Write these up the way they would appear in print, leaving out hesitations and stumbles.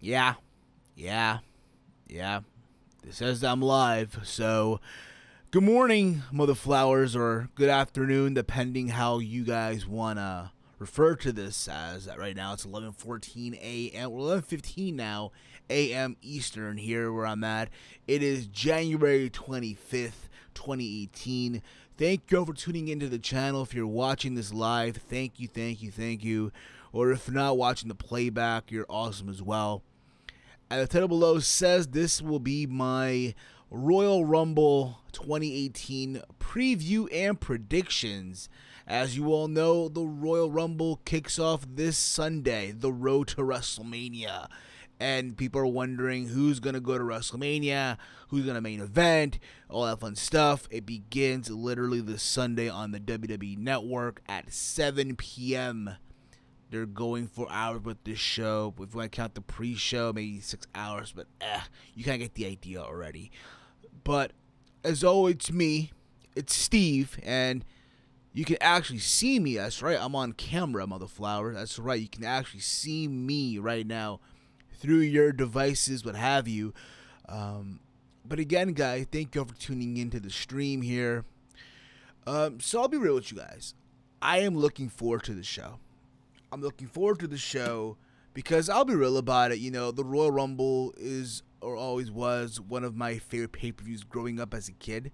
Yeah, yeah, yeah. It says I'm live, so good morning, mother flowers, or good afternoon, depending how you guys wanna refer to this as. Right now, it's 11:14 a.m. or 11:15 now a.m. Eastern here where I'm at. It is January 25th, 2018. Thank you all for tuning into the channel. If you're watching this live, thank you, thank you, thank you. Or if not watching the playback, you're awesome as well. And the title below says this will be my Royal Rumble 2018 preview and predictions. As you all know, the Royal Rumble kicks off this Sunday, the road to WrestleMania. And people are wondering who's going to go to WrestleMania, who's going to main event, all that fun stuff. It begins literally this Sunday on the WWE Network at 7 p.m. They're going 4 hours with this show. If you want to count the pre-show, maybe 6 hours, but you kind of get the idea already. But as always, it's me, it's Steve, and you can actually see me. That's right, I'm on camera, mother flower. That's right, you can actually see me right now through your devices, what have you. But again, guys, thank you all for tuning into the stream here. So I'll be real with you guys. I am looking forward to the show. I'm looking forward to the show because I'll be real about it. You know, the Royal Rumble is, or always was, one of my favorite pay-per-views growing up as a kid.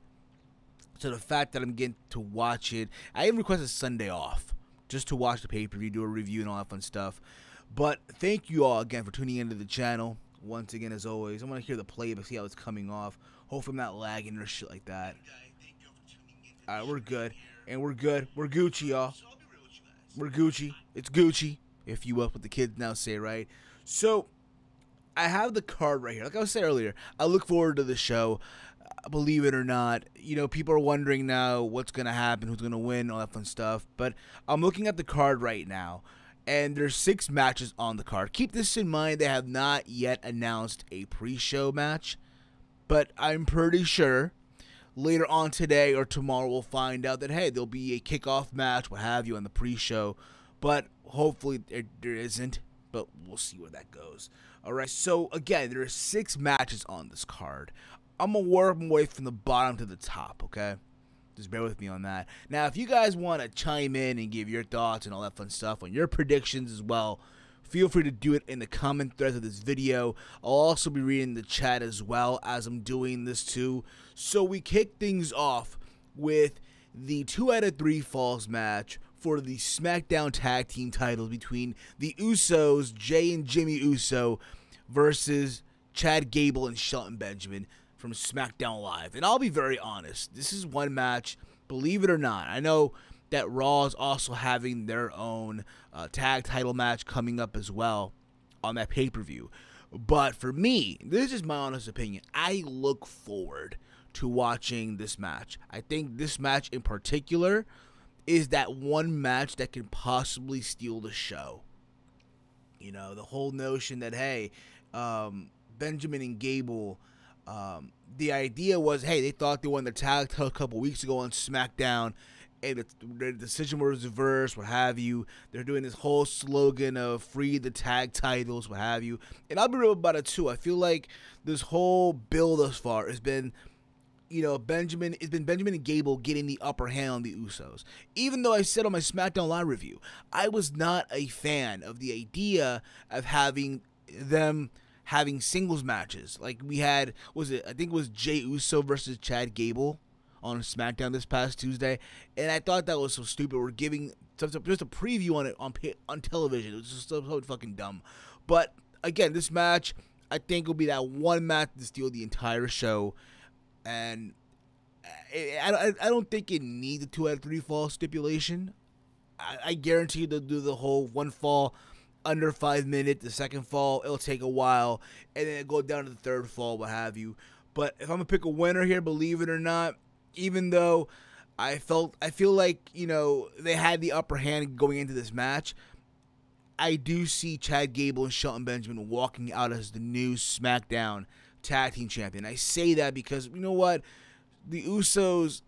So the fact that I'm getting to watch it, I even requested Sunday off just to watch the pay-per-view, do a review and all that fun stuff. But thank you all again for tuning into the channel. Once again, as always, I want to hear the playback, see how it's coming off. Hopefully I'm not lagging or shit like that. Alright, we're good. And we're good. We're Gucci, y'all. We're Gucci. It's Gucci, if you will, what the kids now say, right? So, I have the card right here. Like I was saying earlier, I look forward to the show. Believe it or not, you know, people are wondering now what's going to happen, who's going to win, all that fun stuff. But I'm looking at the card right now, and there's 6 matches on the card. Keep this in mind, they have not yet announced a pre-show match. But I'm pretty sure later on today or tomorrow we'll find out that, hey, there'll be a kickoff match, what have you, on the pre-show. But hopefully there isn't, but we'll see where that goes. Alright, so again, there are 6 matches on this card. I'm going to work my way from the bottom to the top, okay? Just bear with me on that. Now, if you guys want to chime in and give your thoughts and all that fun stuff on your predictions as well, feel free to do it in the comment threads of this video. I'll also be reading the chat as well as I'm doing this too. So we kick things off with the 2 out of 3 falls match for the SmackDown Tag Team titles between the Usos, Jay and Jimmy Uso, versus Chad Gable and Shelton Benjamin from SmackDown Live. And I'll be very honest, this is one match, believe it or not. I know that Raw is also having their own tag title match coming up as well on that pay-per-view. But for me, this is my honest opinion, I look forward to watching this match. I think this match in particular is that one match that can possibly steal the show. You know, the whole notion that, hey, Benjamin and Gable, the idea was, hey, they thought they won the tag title a couple weeks ago on SmackDown, and the decision was reversed, what have you. They're doing this whole slogan of free the tag titles, what have you. And I'll be real about it too. I feel like this whole build thus far has been, you know, Benjamin and Gable getting the upper hand on the Usos. Even though I said on my SmackDown Live review, I was not a fan of the idea of having them having singles matches. Like we had, I think it was Jey Uso versus Chad Gable on SmackDown this past Tuesday, and I thought that was so stupid. We're giving just a preview on it on television. It was just so fucking dumb. But again, this match, I think will be that one match to steal the entire show. And I don't think it needs a 2 out of 3 fall stipulation. I guarantee you they'll do the whole one fall under 5 minutes. The second fall, it'll take a while. And then it'll go down to the third fall, what have you. But if I'm going to pick a winner here, believe it or not, even though I feel like, you know, they had the upper hand going into this match, I do see Chad Gable and Shelton Benjamin walking out as the new SmackDown Tag Team Champion. I say that because, you know what, the Usos,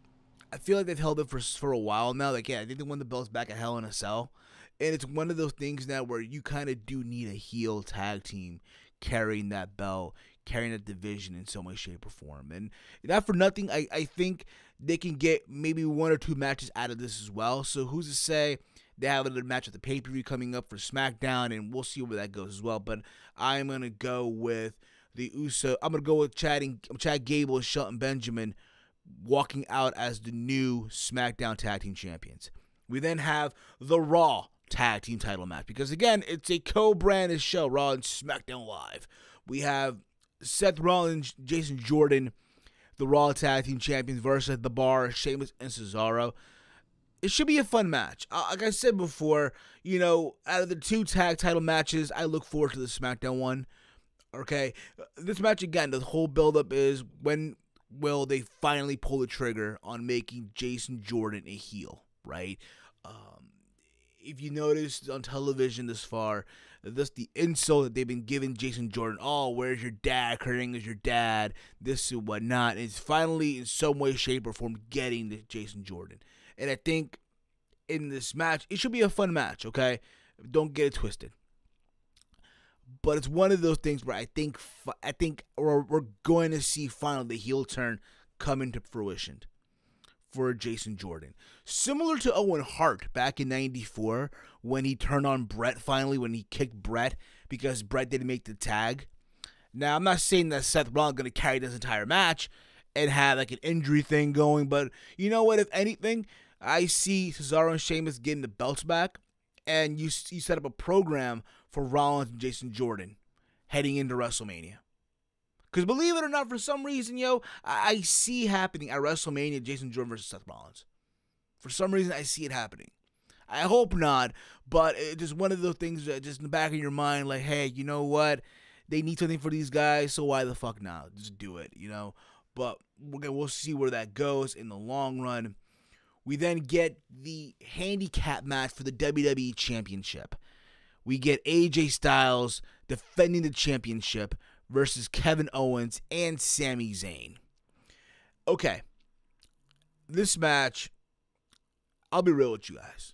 I feel like they've held it for a while now. Like, yeah, I think they won the belts back at Hell in a Cell. And it's one of those things now where you kind of do need a heel tag team carrying that belt, carrying that division in some way, shape, or form. And not for nothing, I think they can get maybe 1 or 2 matches out of this as well. So who's to say they have another match at the pay-per-view coming up for SmackDown, and we'll see where that goes as well. But I'm going to go with the Uso. I'm going to go with Chad Gable and Shelton Benjamin walking out as the new SmackDown Tag Team Champions. We then have the Raw Tag Team title match, because again, it's a co-branded show, Raw and SmackDown Live. We have Seth Rollins, Jason Jordan, the Raw Tag Team Champions versus The Bar, Sheamus and Cesaro. It should be a fun match. Like I said before, out of the 2 tag title matches, I look forward to the SmackDown one. Okay, this match, again, the whole buildup is when will they finally pull the trigger on making Jason Jordan a heel, right? If you noticed on television this far, that's the insult that they've been giving Jason Jordan. Oh, where's your dad? Kurt Angle's your dad, this and whatnot. And it's finally, in some way, shape, or form, getting to Jason Jordan. And I think in this match, it should be a fun match, okay? Don't get it twisted. But it's one of those things where I think we're going to see finally the heel turn come into fruition for Jason Jordan. Similar to Owen Hart back in '94 when he turned on Brett finally, when he kicked Brett because Brett didn't make the tag. Now, I'm not saying that Seth Rollins is going to carry this entire match and have like an injury thing going, but you know what? If anything, I see Cesaro and Sheamus getting the belts back, and you set up a program for Rollins and Jason Jordan heading into WrestleMania. Because believe it or not, for some reason, I see happening at WrestleMania, Jason Jordan versus Seth Rollins. For some reason, I see it happening. I hope not, but it's just one of those things that just in the back of your mind, like, hey, you know what? They need something for these guys, so why the fuck not? Just do it, But we'll see where that goes in the long run. We then get the handicap match for the WWE Championship. We get AJ Styles defending the championship versus Kevin Owens and Sami Zayn. Okay. This match, I'll be real with you guys.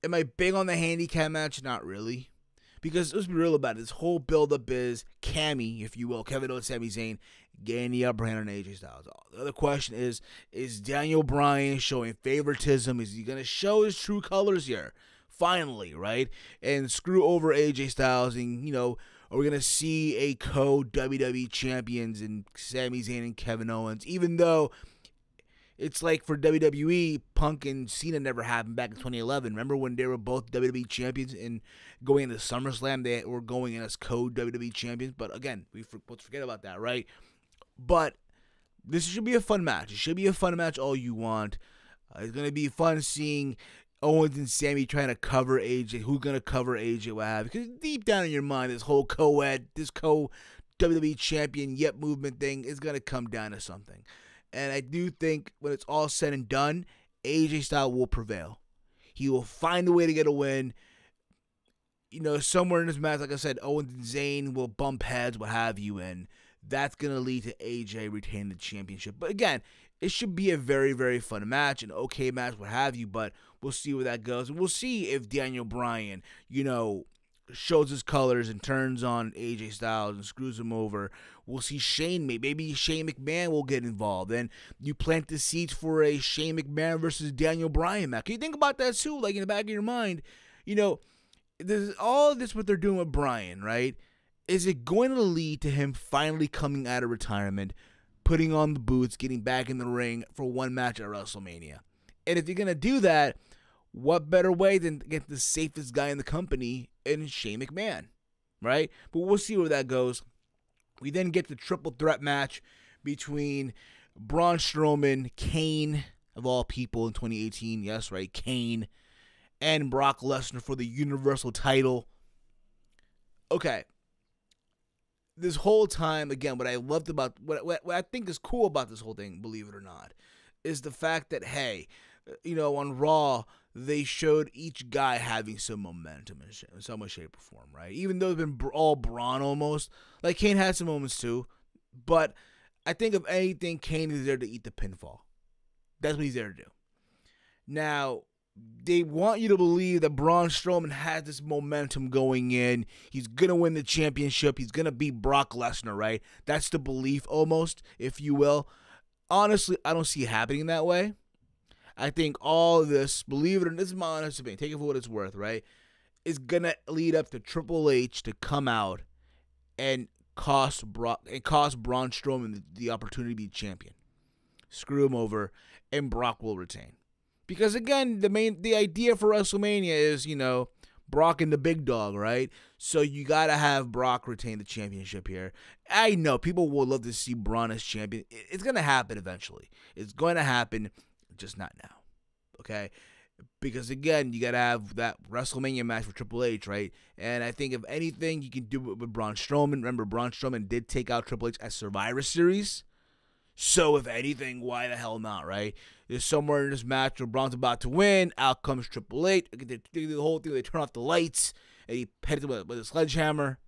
Am I big on the handicap match? Not really. Because let's be real about it. This whole build-up is Cammy, if you will, Kevin Owens, Sami Zayn, getting the upper hand on AJ Styles. The other question is Daniel Bryan showing favoritism? Is he going to show his true colors here? Finally, right? And screw over AJ Styles and, are we going to see a co-WWE champions in Sami Zayn and Kevin Owens? Even though it's like for WWE, Punk and Cena never happened back in 2011. Remember when they were both WWE champions and going into SummerSlam, they were going in as co-WWE champions? But again, let's forget about that, right? But this should be a fun match. It should be a fun match all you want. It's going to be fun seeing Owens and Sami trying to cover AJ. Who's going to cover AJ? What have you? Because deep down in your mind, this whole this co-WWE champion yep movement thing is going to come down to something. And I do think when it's all said and done, AJ Styles will prevail. He will find a way to get a win. Somewhere in this match, like I said, Owens and Zayn will bump heads, what have you, and that's going to lead to AJ retaining the championship. But again, it should be a very, very fun match, an okay match, what have you, but we'll see where that goes. And we'll see if Daniel Bryan, shows his colors and turns on AJ Styles and screws him over. We'll see maybe Shane McMahon will get involved. And you plant the seeds for a Shane McMahon versus Daniel Bryan match. Can you think about that too? Like in the back of your mind, there's all this what they're doing with Bryan, right? Is it going to lead to him finally coming out of retirement, putting on the boots, getting back in the ring for one match at WrestleMania? And if you're going to do that, what better way than to get the safest guy in the company in Shane McMahon, right? But we'll see where that goes. We then get the triple threat match between Braun Strowman, Kane, of all people in 2018, yes, right, Kane, and Brock Lesnar for the Universal title. Okay. This whole time, again, what I loved about, what I think is cool about this whole thing, believe it or not, is the fact that, hey, on Raw, they showed each guy having some momentum in some way, shape, or form, right? Even though it's been all Braun almost. Like, Kane had some moments too. But I think if anything, Kane is there to eat the pinfall. That's what he's there to do. Now, they want you to believe that Braun Strowman has this momentum going in. He's going to win the championship. He's going to beat Brock Lesnar, right? That's the belief almost, if you will. Honestly, I don't see it happening that way. I think all of this, believe it or not, this is my honest opinion, take it for what it's worth, right, is going to lead up to Triple H to come out and cost Braun Strowman the opportunity to be champion. Screw him over, and Brock will retain. Because again, the idea for WrestleMania is, Brock and the big dog, right? So you got to have Brock retain the championship here. I know people would love to see Braun as champion. It's going to happen eventually. It's going to happen, just not now. Okay? Because again, you got to have that WrestleMania match for Triple H, right? And I think if anything, you can do it with Braun Strowman. Remember, Braun Strowman did take out Triple H at Survivor Series. So if anything, why the hell not, right? There's somewhere in this match where Braun's about to win. Out comes Triple H. They do the whole thing. They turn off the lights, and he heads with a sledgehammer.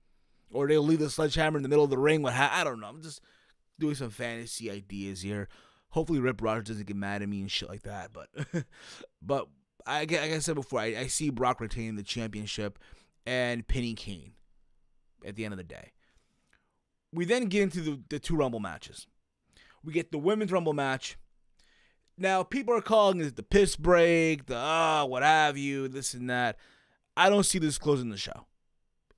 Or they'll leave the sledgehammer in the middle of the ring. I don't know. I'm just doing some fantasy ideas here. Hopefully Rip Rogers doesn't get mad at me and shit like that. But like I said before, I see Brock retaining the championship and pinning Kane at the end of the day. We then get into the two Rumble matches. We get the Women's Rumble match. Now, people are calling it the piss break, what have you, this and that. I don't see this closing the show.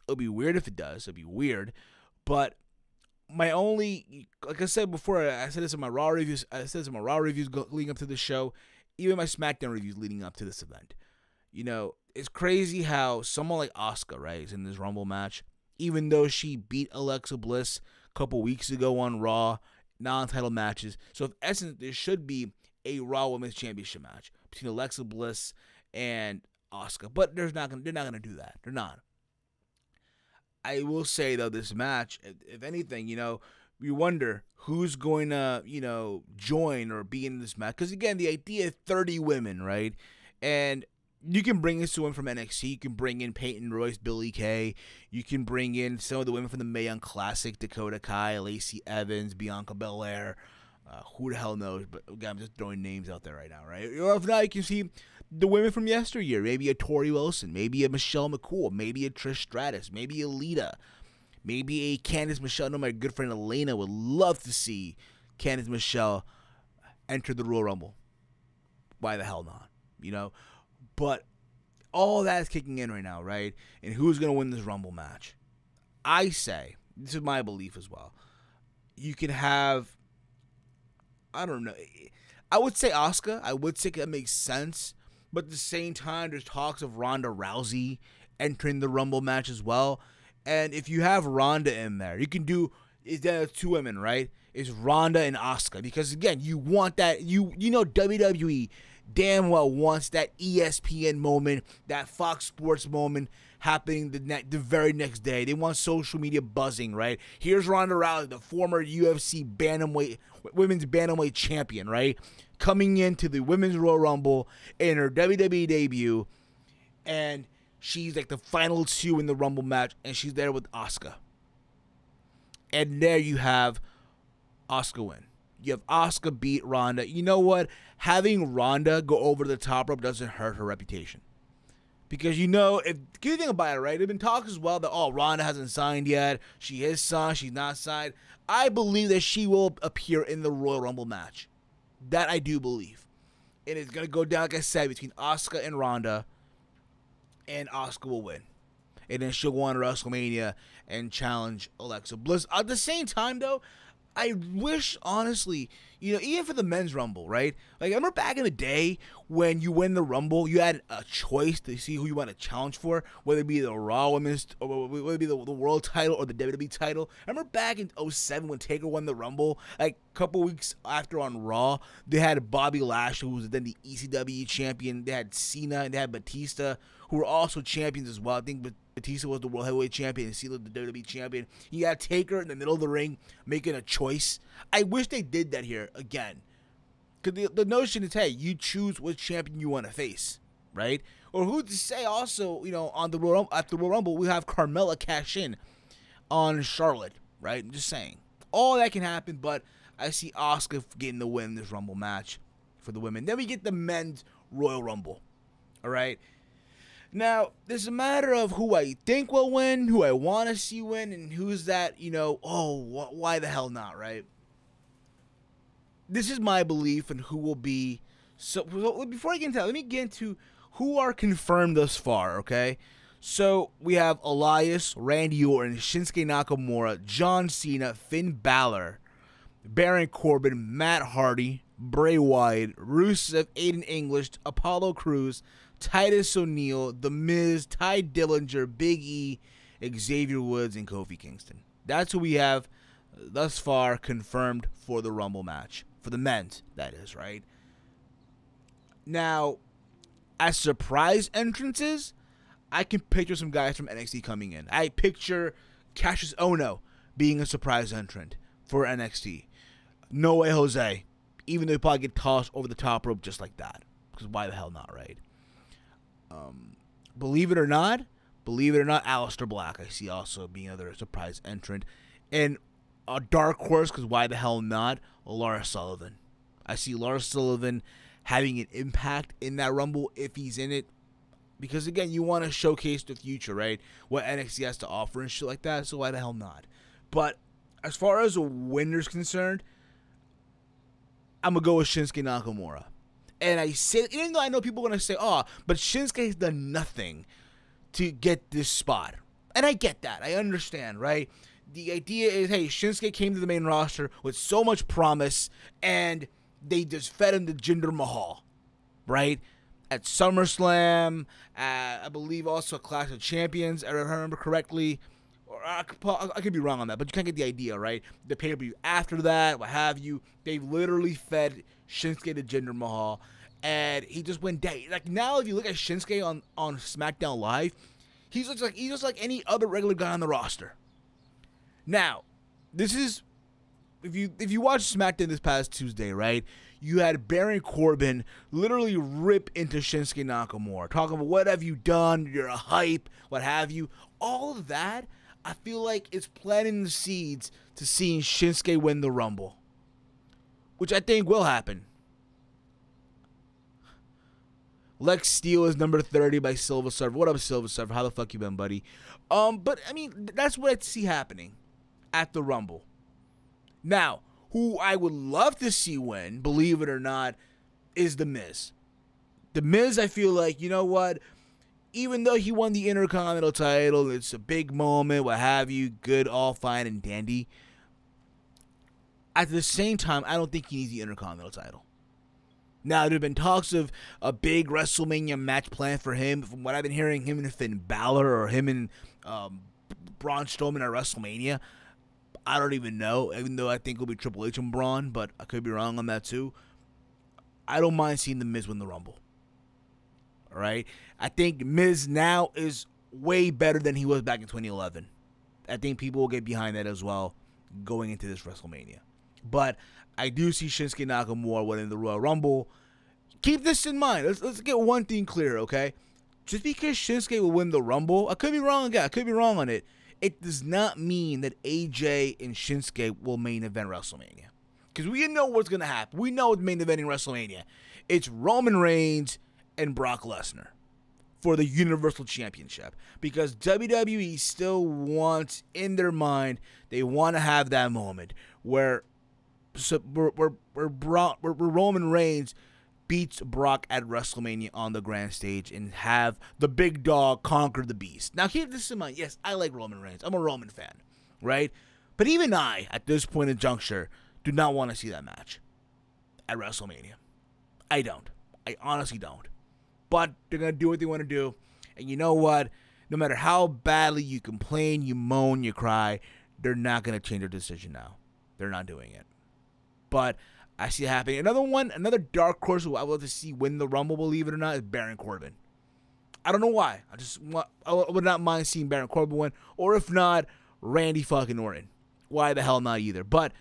It'll be weird if it does. It'll be weird. But my only, like I said before, I said this in my Raw reviews. I said this in my Raw reviews leading up to this show. Even my SmackDown reviews leading up to this event. It's crazy how someone like Asuka, right, is in this Rumble match. Even though she beat Alexa Bliss a couple weeks ago on Raw, non-title matches. So, in essence, there should be a Raw Women's Championship match between Alexa Bliss and Asuka. But they're not going to do that. They're not. I will say, though, this match, if anything, we wonder who's going to, join or be in this match. Because, again, the idea is 30 women, right? And you can bring in someone from NXT. You can bring in Peyton Royce, Billie Kay. You can bring in some of the women from the Mae Young Classic, Dakota Kai, Lacey Evans, Bianca Belair. Who the hell knows? But again, I'm just throwing names out there right now, right? Or if not, you can see the women from yesteryear. Maybe a Tori Wilson. Maybe a Michelle McCool. Maybe a Trish Stratus. Maybe a Lita. Maybe a Candice Michelle. I know my good friend Elena would love to see Candice Michelle enter the Royal Rumble. Why the hell not? But all that is kicking in right now, right? And who's going to win this Rumble match? I say, this is my belief as well, you can have, I don't know, I would say Asuka. I would say that makes sense. But at the same time, there's talks of Ronda Rousey entering the Rumble match as well. And if you have Ronda in there, you can do, is that two women, right? It's Ronda and Asuka. Because, again, you want that, WWE damn well wants that ESPN moment, that Fox Sports moment happening the very next day. They want social media buzzing, right? Here's Ronda Rousey, the former UFC women's bantamweight champion, right? Coming into the Women's Royal Rumble in her WWE debut, and she's like the final two in the Rumble match, and she's there with Asuka. And there you have Asuka win. You have Asuka beat Ronda. You know what? Having Ronda go over the top rope doesn't hurt her reputation. Because if you think about it, right? There's been talks as well that, Ronda hasn't signed yet. She is signed. She's not signed. I believe that she will appear in the Royal Rumble match. That I do believe. And it's going to go down, like I said, between Asuka and Ronda. And Asuka will win. And then she'll go on to WrestleMania and challenge Alexa Bliss. At the same time, though, I wish, honestly, even for the men's Rumble, right? Like, I remember back in the day when you win the Rumble, you had a choice to see who you want to challenge for, whether it be the Raw Women's, or whether it be the World title or the WWE title. I remember back in 2007 when Taker won the Rumble, like a couple weeks after on Raw, they had Bobby Lashley, who was then the ECW champion. They had Cena and they had Batista, who were also champions as well. I think Batista was the World Heavyweight Champion and Cena the WWE Champion. You got Taker in the middle of the ring making a choice. I wish they did that here again. Because the notion is, hey, you choose which champion you want to face, right? Or who to say also, on the Royal Rumble, we have Carmella cash in on Charlotte, right? I'm just saying. All that can happen, but I see Asuka getting the win in this Rumble match for the women. Then we get the men's Royal Rumble. All right. Now, there's a matter of who I think will win, who I want to see win, and who's that, why the hell not, right? This is my belief in who will be. So before I get into that, let me get into who are confirmed thus far, okay? So we have Elias, Randy Orton, Shinsuke Nakamura, John Cena, Finn Balor, Baron Corbin, Matt Hardy, Bray Wyatt, Rusev, Aiden English, Apollo Crews, Titus O'Neil, The Miz, Ty Dillinger, Big E, Xavier Woods, and Kofi Kingston. That's who we have thus far confirmed for the Rumble match. For the men's, that is, right? Now, as surprise entrances, I can picture some guys from NXT coming in. I picture Cassius Ohno being a surprise entrant for NXT. No way, Jose. Even though he'll probably get tossed over the top rope just like that. Because why the hell not, right? Believe it or not, Aleister Black I see also being another surprise entrant. And a dark horse, because why the hell not, Lars Sullivan. I see Lars Sullivan having an impact in that Rumble if he's in it. Because, again, you want to showcase the future, right? What NXT has to offer and shit like that, so why the hell not? But as far as a winner's concerned, I'm going to go with Shinsuke Nakamura. And I say, even though I know people are going to say, but Shinsuke has done nothing to get this spot. And I get that. I understand, right? The idea is, hey, Shinsuke came to the main roster with so much promise, and they just fed him to Jinder Mahal, right? At SummerSlam, I believe also a Clash of Champions, if I remember correctly. Or I could be wrong on that, but you kind of get the idea, right? The pay-per-view after that, what have you, they've literally fed Shinsuke to Jinder Mahal, and he just went down. Like, now if you look at Shinsuke on SmackDown Live, he's just like any other regular guy on the roster. Now, this is, if you watched SmackDown this past Tuesday, right, you had Baron Corbin literally rip into Shinsuke Nakamura, talking about what have you done, you're a hype, what have you. All of that, I feel like it's planting the seeds to seeing Shinsuke win the Rumble, which I think will happen. Lex Steele is number 30 by Silver Surfer. What up, Silver Surfer? How the fuck you been, buddy? But, I mean, that's what I see happening at the Rumble. Now, who I would love to see win, believe it or not, is The Miz. The Miz, I feel like, you know what? Even though he won the Intercontinental title, it's a big moment, what have you, good, all fine and dandy. At the same time, I don't think he needs the Intercontinental title. Now, there have been talks of a big WrestleMania match plan for him. From what I've been hearing, him and Finn Balor or him and Braun Strowman at WrestleMania. I don't even know, even though I think it'll be Triple H and Braun, but I could be wrong on that too. I don't mind seeing The Miz win the Rumble. All right? I think Miz now is way better than he was back in 2011. I think people will get behind that as well going into this WrestleMania. But I do see Shinsuke Nakamura winning the Royal Rumble. Keep this in mind. Let's get one thing clear, okay? Just because Shinsuke will win the Rumble, I could be wrong again. I could be wrong on it. It does not mean that AJ and Shinsuke will main event WrestleMania. Because we know what's going to happen. We know what's main eventing WrestleMania. It's Roman Reigns and Brock Lesnar for the Universal Championship. Because WWE still wants, in their mind, they want to have that moment where Roman Reigns beats Brock at WrestleMania on the grand stage and have the big dog conquer the beast. Now, keep this in mind. Yes, I like Roman Reigns. I'm a Roman fan, right? But even I, at this point in juncture, do not want to see that match at WrestleMania. I don't. I honestly don't. But they're going to do what they want to do. And you know what? No matter how badly you complain, you moan, you cry, they're not going to change their decision now. They're not doing it. But I see it happening. Another dark horse who I would love to see win the Rumble, believe it or not, is Baron Corbin. I don't know why. I would not mind seeing Baron Corbin win. Or if not, Randy fucking Orton. Why the hell not either? But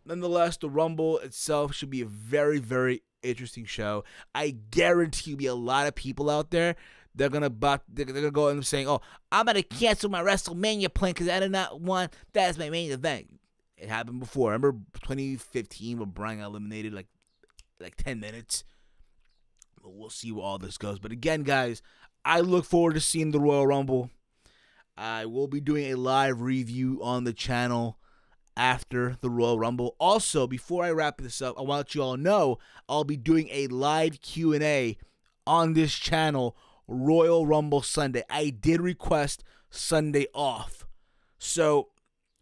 nonetheless, the Rumble itself should be a very, very interesting show. I guarantee you be a lot of people out there. They're gonna go and saying, "Oh, I'm gonna cancel my WrestleMania plan because I did not want that as my main event." It happened before. Remember 2015 when Bryan got eliminated like 10 minutes? We'll see where all this goes. But again, guys, I look forward to seeing the Royal Rumble. I will be doing a live review on the channel after the Royal Rumble. Also, before I wrap this up, I want you all know I'll be doing a live Q&A on this channel, Royal Rumble Sunday. I did request Sunday off. So,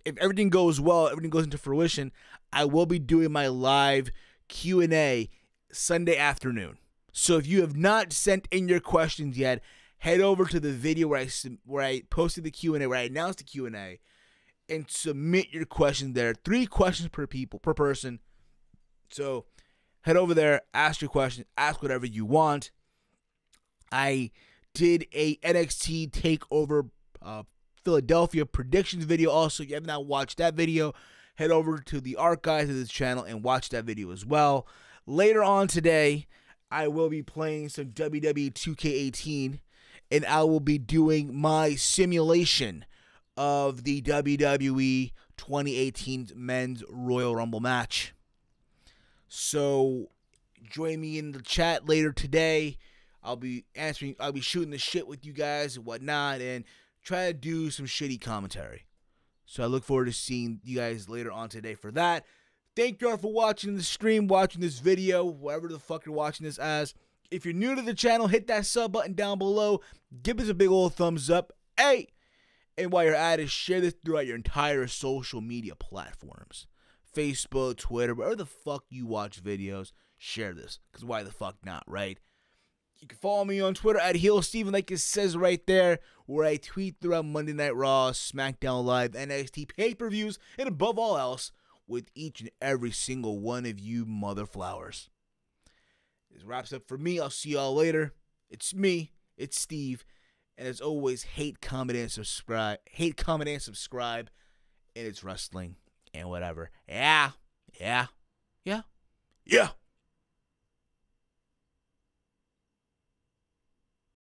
if everything goes well, everything goes into fruition, I will be doing my live Q&A Sunday afternoon. So, if you have not sent in your questions yet, head over to the video where I posted the Q&A, where I announced the Q&A, and submit your questions there. 3 questions per person. So head over there, ask your question, ask whatever you want. I did a NXT TakeOver Philadelphia predictions video. Also, if you have not watched that video, head over to the archives of this channel and watch that video as well. Later on today, I will be playing some WWE 2K18, and I will be doing my simulation of the WWE 2018 Men's Royal Rumble match. So join me in the chat later today. I'll be shooting the shit with you guys and whatnot, and try to do some shitty commentary. So I look forward to seeing you guys later on today for that. Thank you all for watching the stream, watching this video, whatever the fuck you're watching this as. If you're new to the channel, hit that sub button down below. Give us a big old thumbs up. Hey! And while you're at it, share this throughout your entire social media platforms. Facebook, Twitter, wherever the fuck you watch videos, share this. Because why the fuck not, right? You can follow me on Twitter at HeelSteven, like it says right there, where I tweet throughout Monday Night Raw, SmackDown Live, NXT pay-per-views, and above all else, with each and every single one of you mother flowers. This wraps up for me. I'll see y'all later. It's me. It's Steve. And as always, hate, comment, and subscribe. Hate, comment, and subscribe. And it's wrestling and whatever. Yeah.